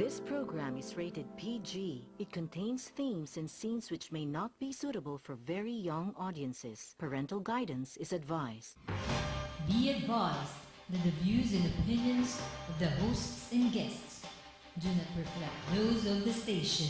This program is rated PG. It contains themes and scenes which may not be suitable for very young audiences. Parental guidance is advised. Be advised that the views and opinions of the hosts and guests do not reflect those of the station.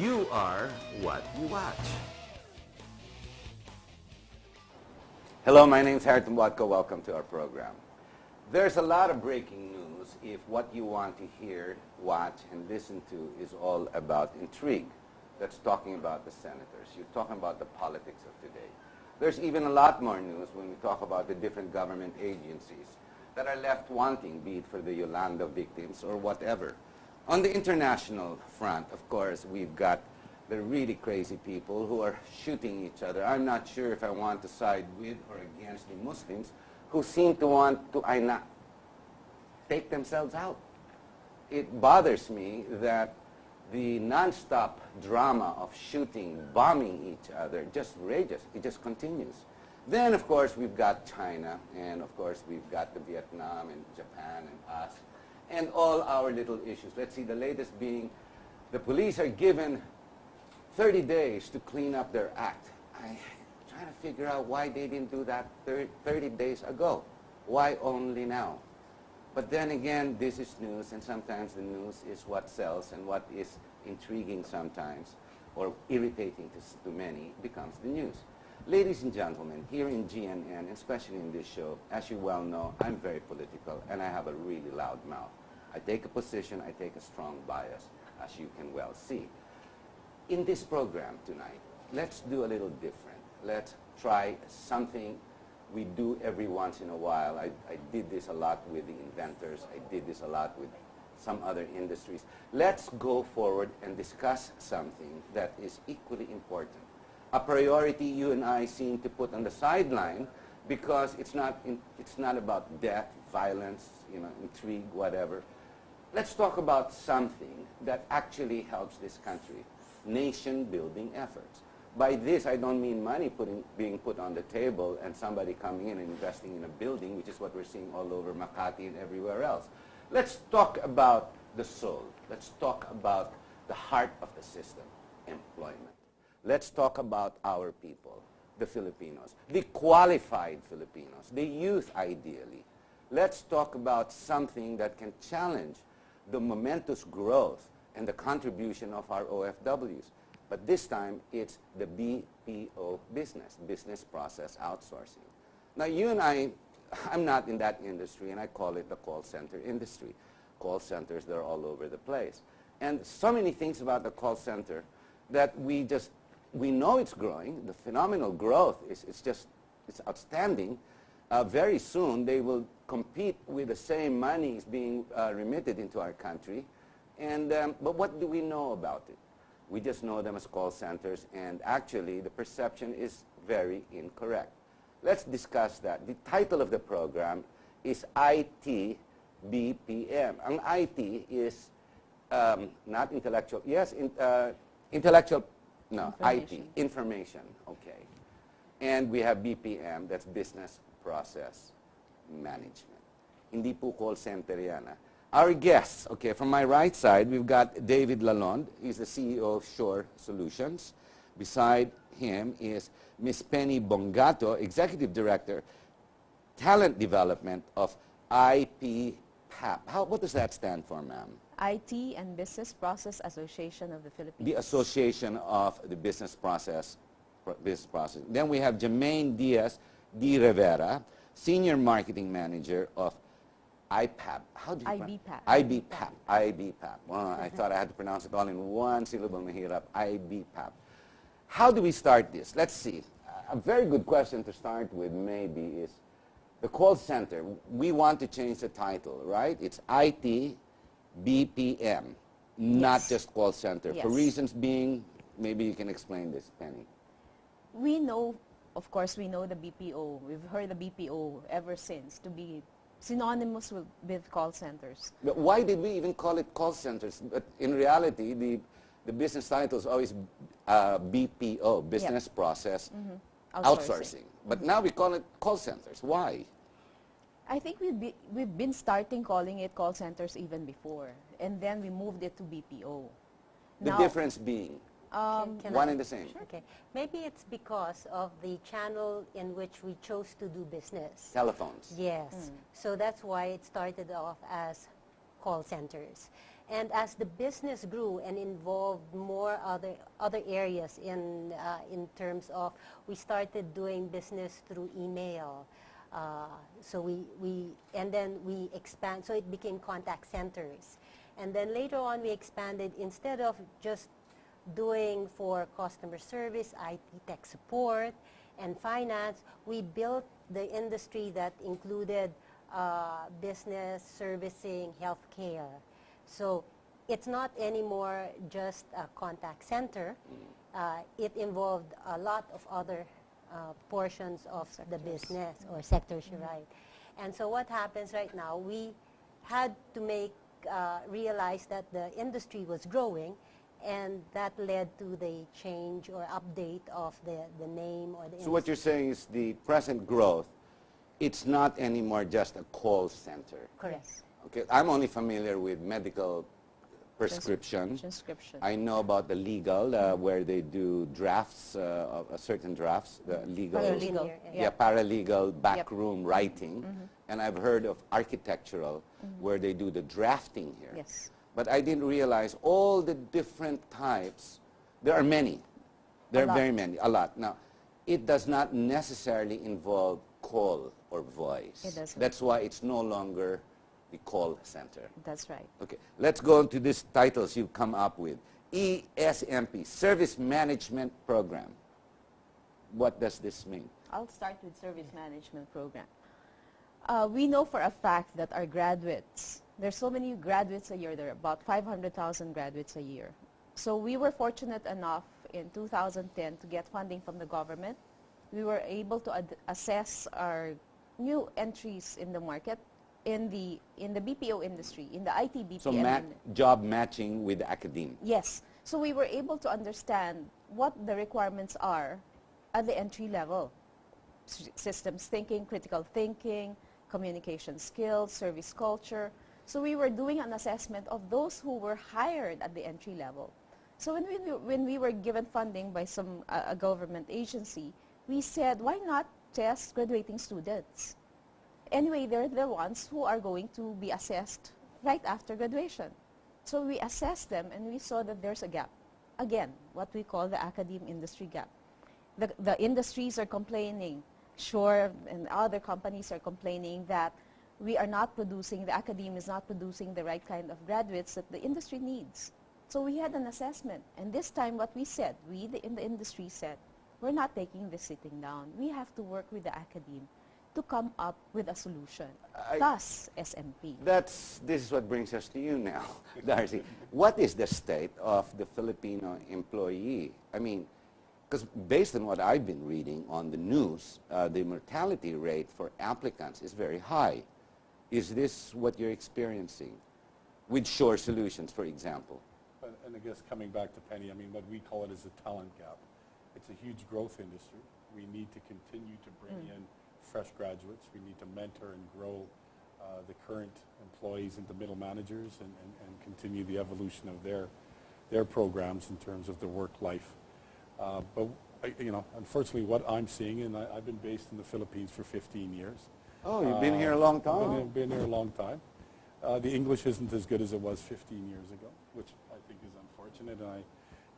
You are what you watch. Hello, my name is Harrison Watko. Welcome to our program. There's a lot of breaking news if what you want to hear, watch, and listen to is all about intrigue. That's talking about the senators. You're talking about the politics of today. There's even a lot more news when we talk about the different government agencies that are left wanting, be it for the Lalonda victims or whatever. On the international front, of course, we've got the really crazy people who are shooting each other. I'm not sure if I want to side with or against the Muslims who seem to want to take themselves out. It bothers me that the nonstop drama of shooting, bombing each other just rages. It just continues. Then, of course, we've got China, and of course, we've got the Vietnam and Japan and us, and all our little issues. Let's see, the latest being the police are given 30 days to clean up their act. I'm trying to figure out why they didn't do that 30 days ago. Why only now? But then again, this is news, and sometimes the news is what sells, and what is intriguing sometimes or irritating to many becomes the news. Ladies and gentlemen, here in GNN, especially in this show, as you well know, I'm very political, and I have a really loud mouth. I take a position, I take a strong bias, as you can well see. In this program tonight, let's do a little different. Let's try something we do every once in a while. I did this a lot with the inventors. I did this a lot with some other industries. Let's go forward and discuss something that is equally important. A priority you and I seem to put on the sideline because it's not about death, violence, intrigue, whatever. Let's talk about something that actually helps this country, nation-building efforts. By this, I don't mean money being put on the table and somebody coming in and investing in a building, which is what we're seeing all over Makati and everywhere else. Let's talk about the soul. Let's talk about the heart of the system, employment. Let's talk about our people, the Filipinos, the qualified Filipinos, the youth ideally. Let's talk about something that can challenge the momentous growth and the contribution of our OFWs. But this time, it's the BPO business process outsourcing. Now, you and I'm not in that industry, and I call it the call center industry. Call centers, they're all over the place. And so many things about the call center that we know it's growing. The phenomenal growth it's outstanding. Very soon, they will compete with the same monies being remitted into our country. But what do we know about it? We just know them as call centers, and actually, the perception is very incorrect. Let's discuss that. The title of the program is IT-BPM. Ang IT is not intellectual. Yes, intellectual. No, IT, information. Okay. And we have BPM, that's business process management. Hindi po call center yan. Our guests, okay, from my right side, we've got David Lalonda. He's the CEO of Shore Solutions. Beside him is Ms. Penny Bongato, Executive Director, Talent Development of IBPAP. What does that stand for, ma'am? IT and Business Process Association of the Philippines. The Association of the Business Process. Then we have Jemiah Diaz, Rivera, Senior Marketing Manager of IPAP. How do you IBPAP. IBPAP. IBPAP. Well, I thought I had to pronounce it all in one syllable. Mahirap. IBPAP. How do we start this? Let's see. A very good question to start with maybe is the call center. We want to change the title, right? It's IT-BPM, not Yes. just call center. For Yes. reasons being, maybe you can explain this, Penny. We know, of course, we know the BPO. We've heard the BPO ever since to be synonymous with call centers. But why did we even call it call centers? But in reality, the business title is always BPO, business process outsourcing. But now we call it call centers. Why? I think we've been starting calling it call centers even before, and then we moved it to BPO. The Now, difference being Can one I- and the same. Okay. Maybe it's because of the channel in which we chose to do business. Telephones. Yes. So that's why it started off as call centers. And as the business grew and involved more other areas in terms of, we started doing business through email. So and then we expand, so it became contact centers. And then later on we expanded, instead of just doing for customer service, IT tech support, and finance, we built the industry that included business, servicing, healthcare. So it's not anymore just a contact center. It involved a lot of other portions of the business or sectors, you're right. And so what happens right now, we had to realize that the industry was growing, and that led to the change or update of the name or the So what you're saying is the present growth, it's not anymore just a call center. Correct. Okay, I'm only familiar with medical prescription. Transcription. I know about the legal, where they do drafts, certain drafts, the legal. Paralegal. Yeah, paralegal, backroom writing. And I've heard of architectural, where they do the drafting here. Yes. But I didn't realize all the different types. There are many. There are very many, a lot. Now, it does not necessarily involve call or voice. It doesn't. That's why it's no longer the call center. That's right. Okay, let's go into these titles you've come up with. ESMP, Service Management Program. What does this mean? I'll start with service management program. We know for a fact that our graduates, there's so many graduates a year, there are about 500,000 graduates a year. So we were fortunate enough in 2010 to get funding from the government. We were able to assess our new entries in the market in the BPO industry, in the IT-BPM. So job matching with academia. Yes. So we were able to understand what the requirements are at the entry level. Systems thinking, critical thinking, communication skills, service culture. So we were doing an assessment of those who were hired at the entry level. So when we were given funding by a government agency, we said, why not test graduating students? Anyway, they're the ones who are going to be assessed right after graduation. So we assessed them and we saw that there's a gap. Again, what we call the academe industry gap. The industries are complaining, Sure, and other companies are complaining that we are not producing, the academe is not producing the right kind of graduates that the industry needs. So we had an assessment, and this time what we said, in the industry said, we're not taking this sitting down. We have to work with the academe to come up with a solution, plus SMP. This is what brings us to you now, Darcy. What is the state of the Filipino employee? I mean, because based on what I've been reading on the news, the mortality rate for applicants is very high. Is this what you're experiencing with Shore Solutions, for example? And I guess coming back to Penny, I mean, what we call it is a talent gap. It's a huge growth industry. We need to continue to bring in fresh graduates. We need to mentor and grow the current employees into middle managers and continue the evolution of their programs in terms of the work life. But unfortunately, what I'm seeing, and I've been based in the Philippines for 15 years. Oh, you've been here a long time. I've been here a long time. The English isn't as good as it was 15 years ago, which I think is unfortunate. And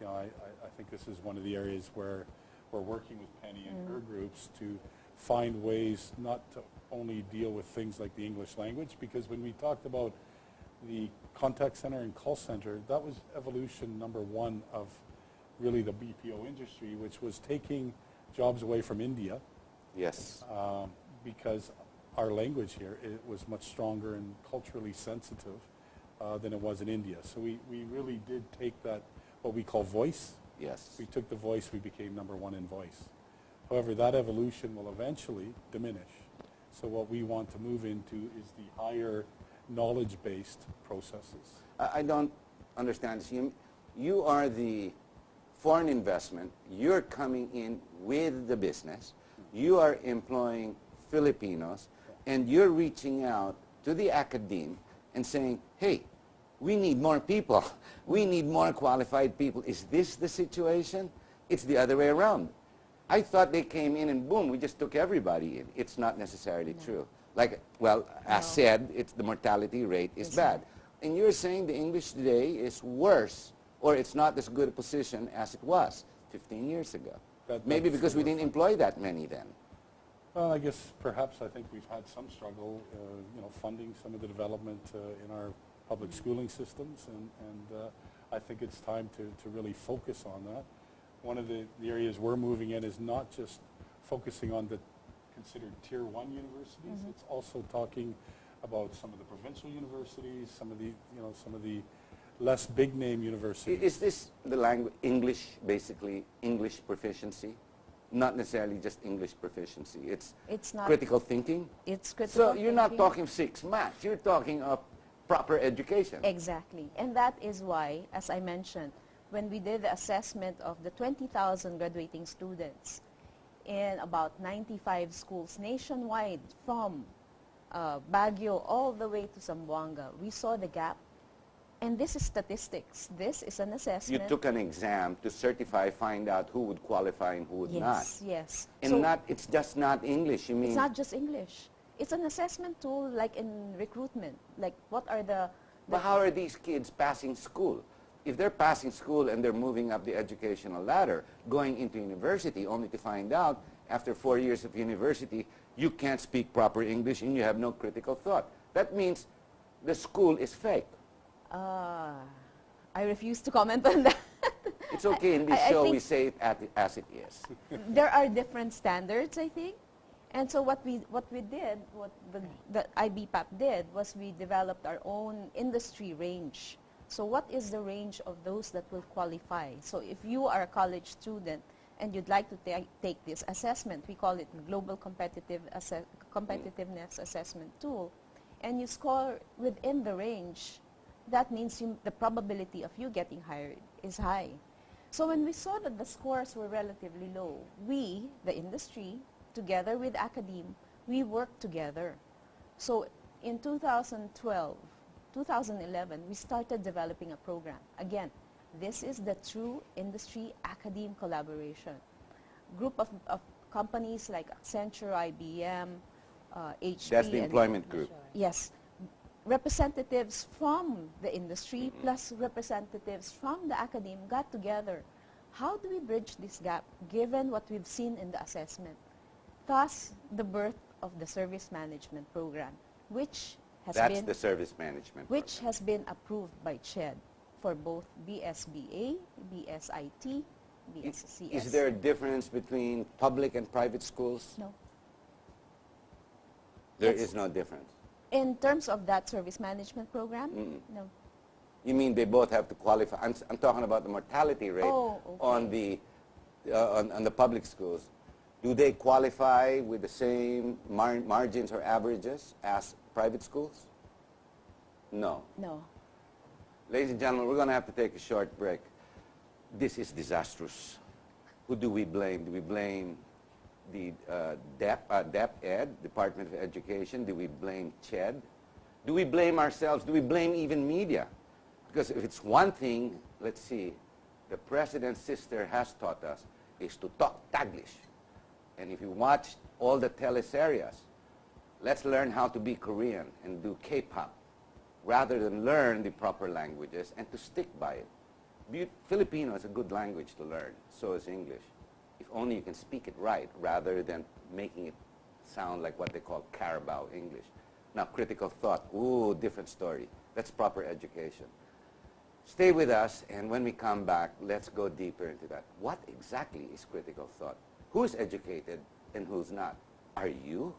I think this is one of the areas where we're working with Penny and her groups to find ways not to only deal with things like the English language, because when we talked about the contact center and call center, that was evolution number one of really the BPO industry, which was taking jobs away from India Yes. because our language here, it was much stronger and culturally sensitive than it was in India. So we really did take that, what we call voice. Yes. We took the voice, we became number one in voice. However, that evolution will eventually diminish. So what we want to move into is the higher knowledge-based processes. I don't understand this. You are the foreign investment. You're coming in with the business. You are employing Filipinos, and you're reaching out to the academe and saying, hey, we need more people. We need more qualified people. Is this the situation? It's the other way around. I thought they came in and boom, we just took everybody in. It's not necessarily true. Like, well, as said, it's the mortality rate is bad. And you're saying the English today is worse, or it's not as good a position as it was 15 years ago. Maybe because we didn't employ that many then. Well, I guess perhaps I think we've had some struggle, funding some of the development in our public schooling systems, and I think it's time to really focus on that. One of the areas we're moving in is not just focusing on the considered tier 1 universities. It's also talking about some of the provincial universities, some of the less big name universities. Is this the language, English, basically English proficiency? Not necessarily just English proficiency. It's not critical thinking? It's critical thinking. So you're not talking 6 maths. You're talking of proper education. Exactly. And that is why, as I mentioned, when we did the assessment of the 20,000 graduating students in about 95 schools nationwide from Baguio all the way to Zamboanga, we saw the gap. And this is statistics. This is an assessment. You took an exam to certify, find out who would qualify and who would not. Yes. And so it's just not English, you mean? It's not just English. It's an assessment tool like in recruitment. Like what are the But how are these kids passing school? If they're passing school and they're moving up the educational ladder, going into university, only to find out after 4 years of university, you can't speak proper English and you have no critical thought. That means the school is fake. I refuse to comment on that. It's okay. In this show, we say it as it is. There are different standards, I think. And so what we did, what the IBPAP did, was we developed our own industry range. So what is the range of those that will qualify? So if you are a college student and you'd like to take this assessment, we call it Global Competitiveness Assessment Tool, and you score within the range, that means the probability of you getting hired is high. So when we saw that the scores were relatively low, we, the industry, together with academe, we worked together. So in 2012, 2011, we started developing a program. Again, this is the true industry-academe collaboration. Group of companies like Accenture, IBM, HP. That's the employment group. Yes. Representatives from the industry plus representatives from the academe got together. How do we bridge this gap given what we've seen in the assessment? Thus, the birth of the service management program, which has been approved by CHED for both BSBA, BSIT, BSCS. Is there a difference between public and private schools? No. There is no difference. In terms of that service management program, no. You mean they both have to qualify? I'm talking about the mortality rate on the public schools. Do they qualify with the same margins or averages as private schools? No. No. Ladies and gentlemen, we're going to have to take a short break. This is disastrous. Who do we blame? Do we blame the DepEd, Department of Education? Do we blame CHED? Do we blame ourselves? Do we blame even media? Because if it's one thing, let's see, the President's sister has taught us is to talk Taglish. And if you watch all the teleseries, let's learn how to be Korean and do K-pop rather than learn the proper languages and to stick by it. Filipino is a good language to learn, so is English. If only you can speak it right rather than making it sound like what they call Carabao English. Now, critical thought, ooh, different story. That's proper education. Stay with us, and when we come back, let's go deeper into that. What exactly is critical thought? Who's educated and who's not? Are you?